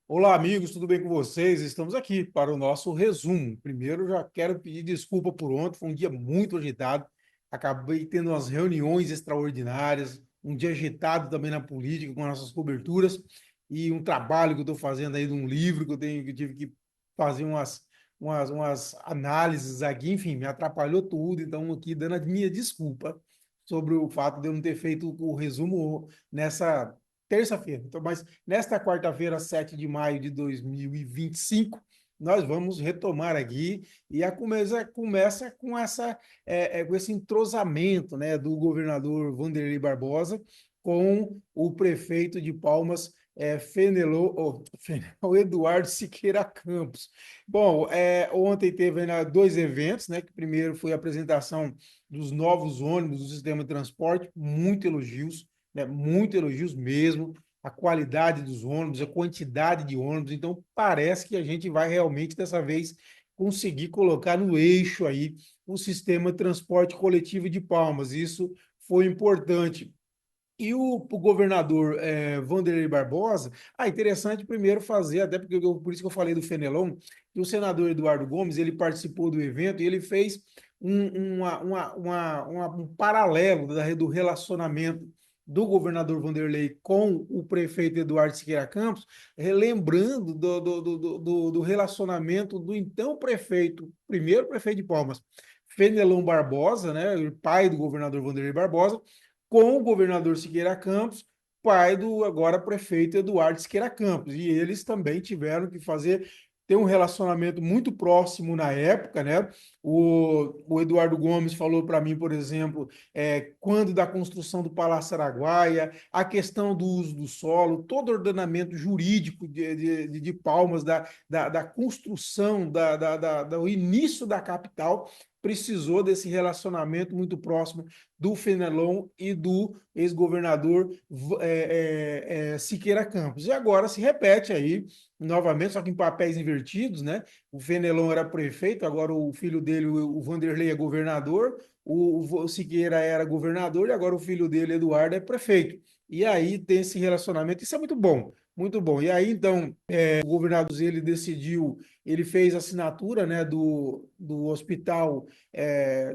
Olá, amigos, tudo bem com vocês? Estamos aqui para o nosso resumo. Primeiro, já quero pedir desculpa por ontem, foi um dia muito agitado. Acabei tendo umas reuniões extraordinárias, um dia agitado também na política, com nossas coberturas, e um trabalho que eu estou fazendo aí de um livro que eu tive que fazer umas análises aqui, enfim, me atrapalhou tudo. Então, aqui dando a minha desculpa sobre o fato de eu não ter feito o resumo nessa terça-feira. Então, mas nesta quarta-feira, 7 de maio de 2025, nós vamos retomar aqui e a começa com com esse entrosamento, né, do governador Vanderlei Barbosa com o prefeito de Palmas, Fenelon Eduardo Siqueira Campos. Bom, ontem teve dois eventos, né? Que primeiro foi a apresentação dos novos ônibus do sistema de transporte, muito elogios, né? Muito elogios mesmo, a qualidade dos ônibus, a quantidade de ônibus. Então, parece que a gente vai realmente, dessa vez, conseguir colocar no eixo aí o sistema de transporte coletivo de Palmas. Isso foi importante. E o governador Vanderlei Barbosa, interessante primeiro fazer, até porque por isso que eu falei do Fenelon, que o senador Eduardo Gomes, ele participou do evento e ele fez um paralelo do relacionamento do governador Vanderlei com o prefeito Eduardo Siqueira Campos, lembrando do relacionamento do então prefeito, primeiro prefeito de Palmas, Fenelon Barbosa, né, o pai do governador Vanderlei Barbosa, com o governador Siqueira Campos, pai do agora prefeito Eduardo Siqueira Campos. E eles também tiveram que ter um relacionamento muito próximo na época, né? O Eduardo Gomes falou para mim, por exemplo, quando da construção do Palácio Araguaia, a questão do uso do solo, todo o ordenamento jurídico de Palmas, da construção, do início da capital, precisou desse relacionamento muito próximo do Fenelon e do ex-governador Siqueira Campos. E agora se repete aí, novamente, só que em papéis invertidos, né? O Fenelon era prefeito, agora o filho dele, o Vanderlei, é governador, o Siqueira era governador e agora o filho dele, Eduardo, é prefeito. E aí tem esse relacionamento, isso é muito bom. Muito bom. E aí, então, o governador ele decidiu, ele fez a assinatura, né, do hospital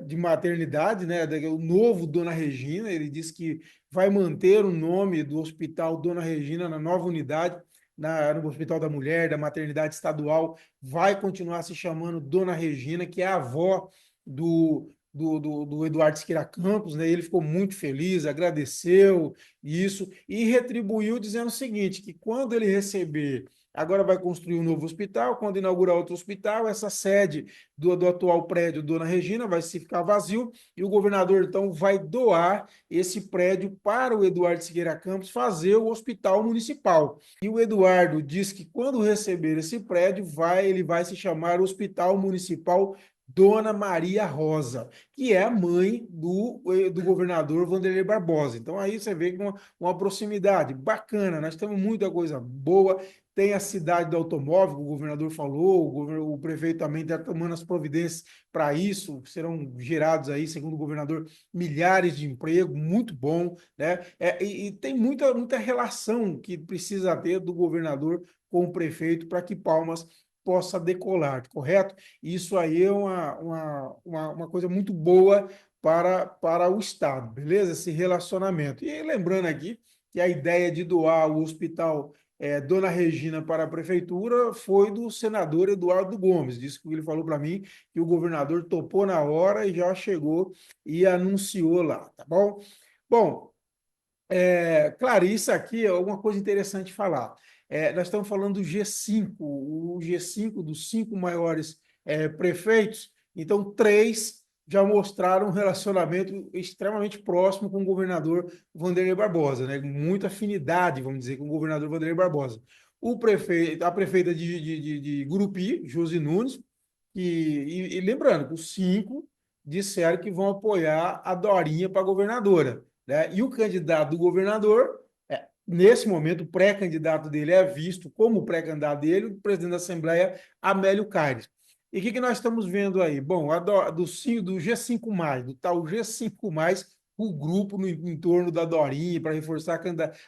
de maternidade, né, o novo Dona Regina. Ele disse que vai manter o nome do Hospital Dona Regina na nova unidade, no Hospital da Mulher, da Maternidade Estadual, vai continuar se chamando Dona Regina, que é a avó do Eduardo Siqueira Campos, né? Ele ficou muito feliz, agradeceu isso e retribuiu dizendo o seguinte, que quando ele receber, agora vai construir um novo hospital, quando inaugurar outro hospital, essa sede do atual prédio Dona Regina vai se ficar vazio e o governador então vai doar esse prédio para o Eduardo Siqueira Campos fazer o hospital municipal. E o Eduardo diz que quando receber esse prédio, ele vai se chamar Hospital Municipal Dona Maria Rosa, que é a mãe do governador Vanderlei Barbosa. Então aí você vê com uma proximidade bacana, nós temos muita coisa boa. Tem a cidade do automóvel, que o governador falou, o prefeito também está tomando as providências para isso, serão gerados aí, segundo o governador, milhares de empregos, muito bom, né? E tem muita relação que precisa ter do governador com o prefeito para que Palmas possa decolar, correto? Isso aí é uma coisa muito boa para o Estado, beleza? Esse relacionamento. E lembrando aqui que a ideia de doar o hospital Dona Regina para a prefeitura foi do senador Eduardo Gomes. Disse que ele falou para mim que o governador topou na hora e já chegou e anunciou lá, tá bom? Bom, claro, isso aqui é uma coisa interessante falar. Nós estamos falando do G5, o G5 dos cinco maiores prefeitos, então três já mostraram um relacionamento extremamente próximo com o governador Vanderlei Barbosa, né? Muita afinidade, vamos dizer, com o governador Vanderlei Barbosa. A prefeita de Gurupi, Josi Nunes, e lembrando que os cinco disseram que vão apoiar a Dorinha para governadora, né? E o candidato do governador, nesse momento, o pré-candidato dele é visto como pré-candidato dele, o presidente da Assembleia, Amélio Caires. E o que nós estamos vendo aí? Bom, do G5+, do tal G5+, o grupo em torno da Dorinha para reforçar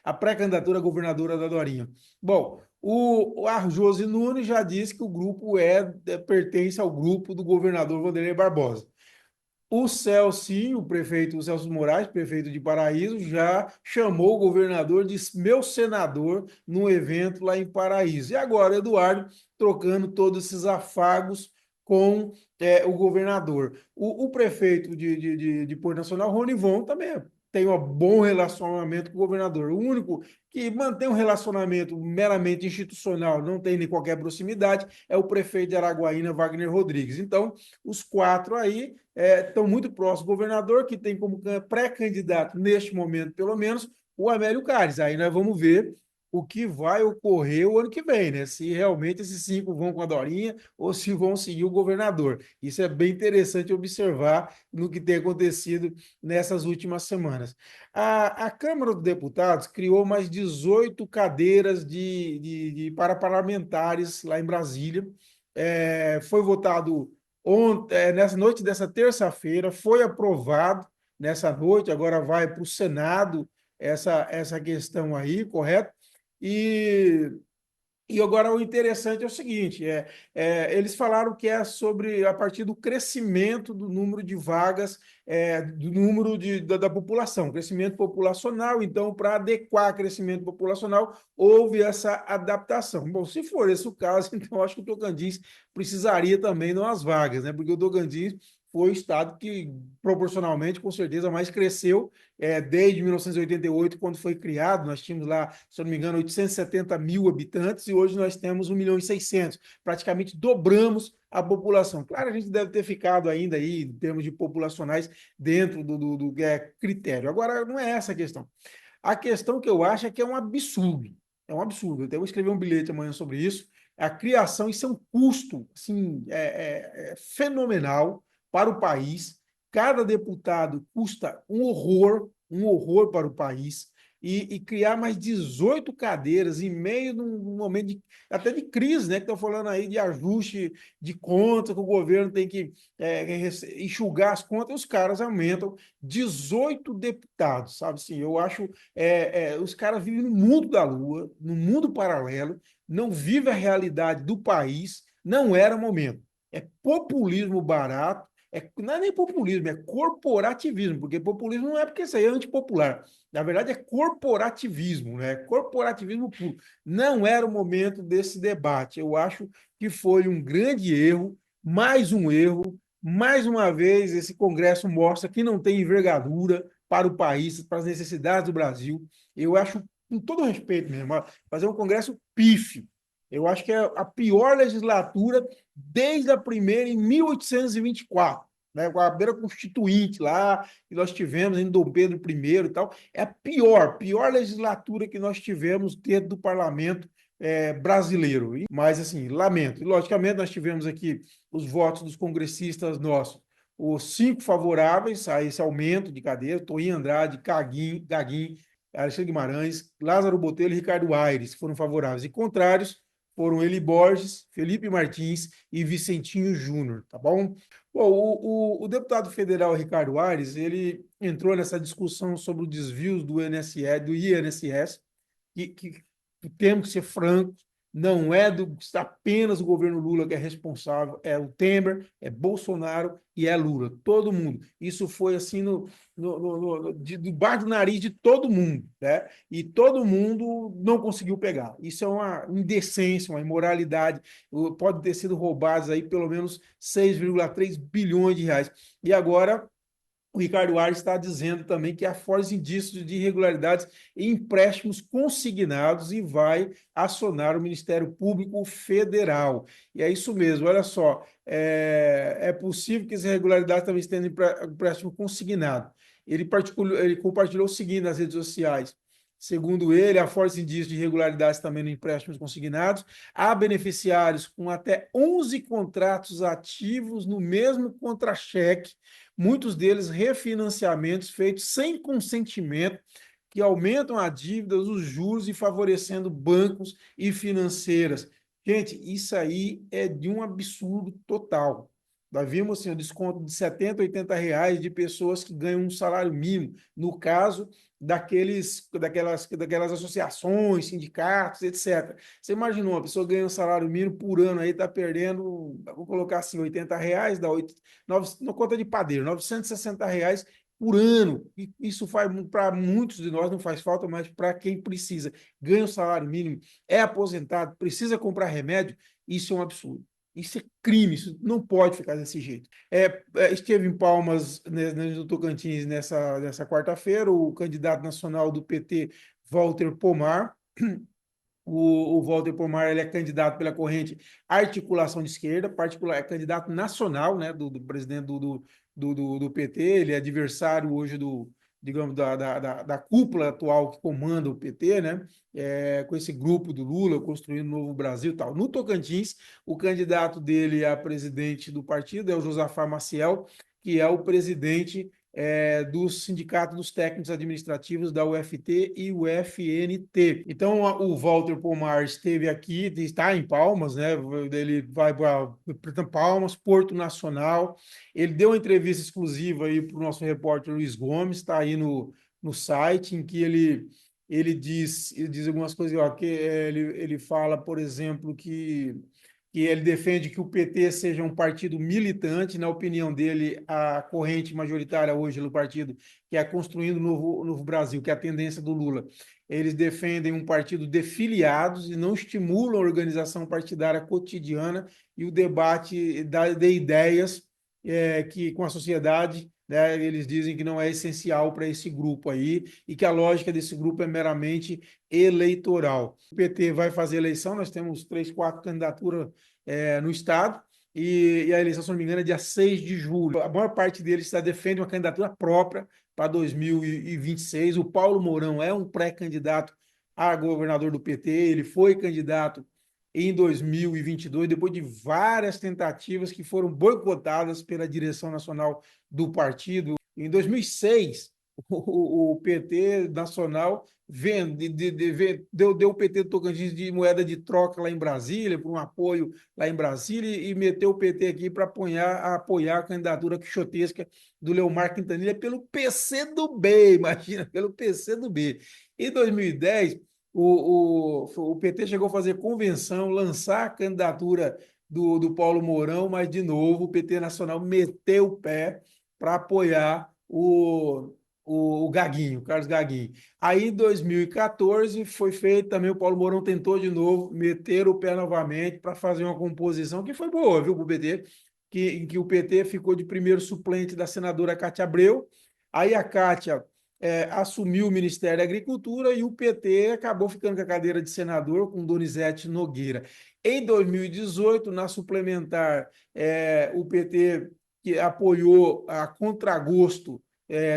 a pré-candidatura à governadora da Dorinha. Bom, a Josi Nunes já disse que o grupo pertence ao grupo do governador Vanderlei Barbosa. O Celso, o prefeito o Celso Moraes, prefeito de Paraíso, já chamou o governador de meu senador num evento lá em Paraíso. E agora, Eduardo, trocando todos esses afagos com o governador. O prefeito de Porto Nacional, Ronivon, também tem um bom relacionamento com o governador. O único que mantém um relacionamento meramente institucional, não tem nem qualquer proximidade, é o prefeito de Araguaína, Wagner Rodrigues. Então, os quatro aí estão muito próximos do governador, que tem como pré-candidato, neste momento, pelo menos, o Amélio Carles. Aí nós vamos ver o que vai ocorrer o ano que vem, né? Se realmente esses cinco vão com a Dorinha ou se vão seguir o governador. Isso é bem interessante observar no que tem acontecido nessas últimas semanas. A Câmara dos Deputados criou mais 18 cadeiras para parlamentares lá em Brasília. Foi votado ontem, nessa noite dessa terça-feira, foi aprovado nessa noite, agora vai para o Senado essa questão aí, correto? E e agora o interessante é o seguinte: eles falaram que é sobre a partir do crescimento do número de vagas, do número da população, crescimento populacional. Então, para adequar crescimento populacional, houve essa adaptação. Bom, se for esse o caso, então acho que o Tocantins precisaria também de umas vagas, né? Porque o Tocantins foi o estado que, proporcionalmente, com certeza, mais cresceu desde 1988, quando foi criado. Nós tínhamos lá, se eu não me engano, 870 mil habitantes, e hoje nós temos 1 milhão e 600. Praticamente dobramos a população. Claro, a gente deve ter ficado ainda aí, em termos de populacionais, dentro do critério. Agora, não é essa a questão. A questão que eu acho é que é um absurdo. É um absurdo. Eu até vou escrever um bilhete amanhã sobre isso. A criação, isso é um custo assim, fenomenal para o país. Cada deputado custa um horror para o país. E criar mais 18 cadeiras em meio num momento até de crise, né? Que estão falando aí de ajuste de conta, que o governo tem que enxugar as contas, os caras aumentam 18 deputados, sabe assim? Eu acho os caras vivem no mundo da lua, no mundo paralelo, não vivem a realidade do país, não era momento. É populismo barato, não é nem populismo, é corporativismo, porque populismo não é porque isso aí é antipopular. Na verdade, é corporativismo, né? Corporativismo puro. Não era o momento desse debate. Eu acho que foi um grande erro, mais um erro. Mais uma vez, esse Congresso mostra que não tem envergadura para o país, para as necessidades do Brasil. Eu acho, com todo respeito mesmo, fazer um Congresso pífio. Eu acho que é a pior legislatura desde a primeira, em 1824, né, com a beira constituinte lá, que nós tivemos em Dom Pedro I e tal. É a pior legislatura que nós tivemos dentro do parlamento brasileiro. Mas, assim, lamento. E, logicamente, nós tivemos aqui os votos dos congressistas nossos, os 5 favoráveis a esse aumento de cadeira: Toinho Andrade, Gaguinho, Alexandre Guimarães, Lázaro Botelho e Ricardo Aires, que foram favoráveis. E contrários foram Eli Borges, Felipe Martins e Vicentinho Júnior, tá bom? Bom, o deputado federal Ricardo Aires, ele entrou nessa discussão sobre os desvios do INSS, que temos que ser francos, não é apenas o governo Lula que é responsável, é o Temer, é Bolsonaro e é Lula, todo mundo. Isso foi assim debaixo do nariz de todo mundo, né? E todo mundo não conseguiu pegar. Isso é uma indecência, uma imoralidade. Pode ter sido roubados aí pelo menos 6,3 bilhões de reais. E agora o Ricardo Aires está dizendo também que há fortes indícios de irregularidades em empréstimos consignados e vai acionar o Ministério Público Federal. E é isso mesmo, olha só, é possível que as irregularidades também estejam em empréstimo consignado. Ele compartilhou o seguinte nas redes sociais: segundo ele, há fortes indícios de irregularidades também no empréstimos consignados. Há beneficiários com até 11 contratos ativos no mesmo contra-cheque, muitos deles refinanciamentos feitos sem consentimento, que aumentam a dívida, os juros e favorecendo bancos e financeiras. Gente, isso aí é de um absurdo total. Nós vimos assim, um desconto de 70, R$ 80 de pessoas que ganham um salário mínimo, no caso daquelas associações, sindicatos, etc. Você imaginou, uma pessoa ganha um salário mínimo por ano, aí está perdendo, vou colocar assim, R$ 80, dá 8, 9, na conta de padeiro, R$ 960 por ano. E isso faz para muitos de nós não faz falta, mas para quem precisa, ganha o salário mínimo, é aposentado, precisa comprar remédio, isso é um absurdo. Isso é crime, isso não pode ficar desse jeito. Esteve em Palmas, né, no Tocantins, nessa quarta-feira, o candidato nacional do PT, Walter Pomar. O Walter Pomar, ele é candidato pela corrente Articulação de Esquerda, particular, é candidato nacional, né, do presidente do PT. Ele é adversário hoje digamos, da cúpula atual que comanda o PT, né, com esse grupo do Lula, construindo um novo Brasil e tal. No Tocantins, o candidato dele a presidente do partido é o Josafá Maciel, que é o presidente do Sindicato dos Técnicos Administrativos da UFT e UFNT. Então, o Walter Pomar esteve aqui, está em Palmas, né? Ele vai para Palmas, Porto Nacional. Ele deu uma entrevista exclusiva aí para o nosso repórter Luiz Gomes, está aí no site, em que ele diz algumas coisas, ó, que ele fala, por exemplo, que ele defende que o PT seja um partido militante. Na opinião dele, a corrente majoritária hoje do partido, que é construindo o novo Brasil, que é a tendência do Lula, eles defendem um partido de filiados e não estimulam a organização partidária cotidiana e o debate de ideias que com a sociedade, né, eles dizem que não é essencial para esse grupo aí e que a lógica desse grupo é meramente eleitoral. O PT vai fazer eleição, nós temos 3, 4 candidaturas no Estado, e a eleição, se não me engano, é dia 6 de julho. A maior parte deles está defende uma candidatura própria para 2026. O Paulo Mourão é um pré-candidato a governador do PT, ele foi candidato em 2022, depois de várias tentativas que foram boicotadas pela direção nacional do partido. Em 2006, o PT nacional deu o PT do Tocantins de moeda de troca lá em Brasília, por um apoio lá em Brasília, e meteu o PT aqui para apoiar a candidatura quixotesca do Leomar Quintanilha pelo PCdoB, imagina, pelo PCdoB. Em 2010, o PT chegou a fazer convenção, lançar a candidatura do Paulo Mourão, mas, de novo, o PT Nacional meteu o pé para apoiar o Gaguinho, o Carlos Gaguinho. Aí, em 2014, foi feito também, o Paulo Mourão tentou de novo meter o pé novamente para fazer uma composição que foi boa, viu, para o PT, em que o PT ficou de primeiro suplente da senadora Cátia Abreu. Aí a Cátia assumiu o Ministério da Agricultura e o PT acabou ficando com a cadeira de senador com Donizete Nogueira. Em 2018, na suplementar, o PT que apoiou a contragosto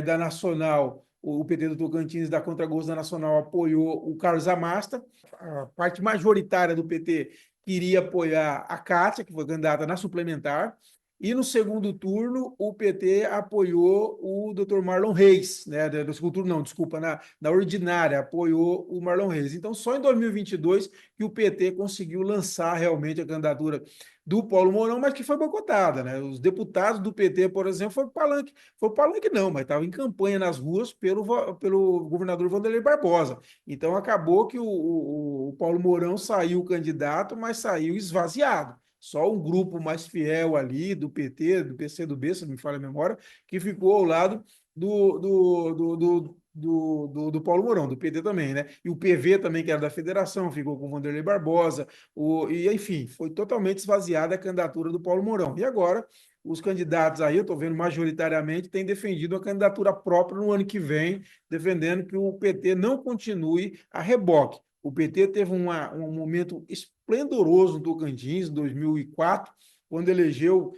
da Nacional, o PT do Tocantins da Contragosto da Nacional apoiou o Carlos Amasta, a parte majoritária do PT queria apoiar a Cátia, que foi candidata na suplementar, e no segundo turno o PT apoiou o Dr. Marlon Reis, né? No segundo turno, não, desculpa, na ordinária apoiou o Marlon Reis. Então, só em 2022 que o PT conseguiu lançar realmente a candidatura do Paulo Mourão, mas que foi boicotada, né? Os deputados do PT, por exemplo, foi palanque não, mas estava em campanha nas ruas pelo governador Vanderlei Barbosa. Então acabou que o Paulo Mourão saiu candidato, mas saiu esvaziado. Só um grupo mais fiel ali do PT, do PCdoB, se não me falha a memória, que ficou ao lado do Paulo Mourão, do PT também, né? E o PV também, que era da federação, ficou com o Vanderlei Barbosa, e enfim, foi totalmente esvaziada a candidatura do Paulo Mourão. E agora, os candidatos aí, eu estou vendo majoritariamente, têm defendido a candidatura própria no ano que vem, defendendo que o PT não continue a reboque. O PT teve um momento esplendoroso no Tocantins, em 2004, quando elegeu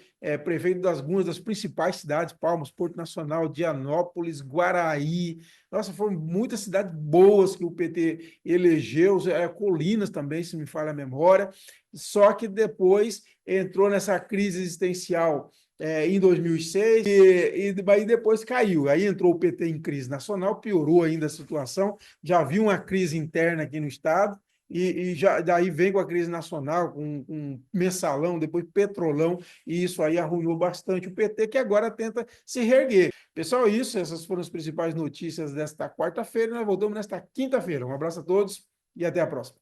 prefeito uma das principais cidades, Palmas, Porto Nacional, Dianópolis, Guaraí. Nossa, foram muitas cidades boas que o PT elegeu, Colinas também, se me falha a memória. Só que depois entrou nessa crise existencial em 2006 e depois caiu. Aí entrou o PT em crise nacional, piorou ainda a situação, já havia uma crise interna aqui no Estado, e já daí vem com a crise nacional, com mensalão, depois petrolão, e isso aí arruinou bastante o PT, que agora tenta se reerguer. Pessoal, é isso, essas foram as principais notícias desta quarta-feira, nós voltamos nesta quinta-feira. Um abraço a todos e até a próxima.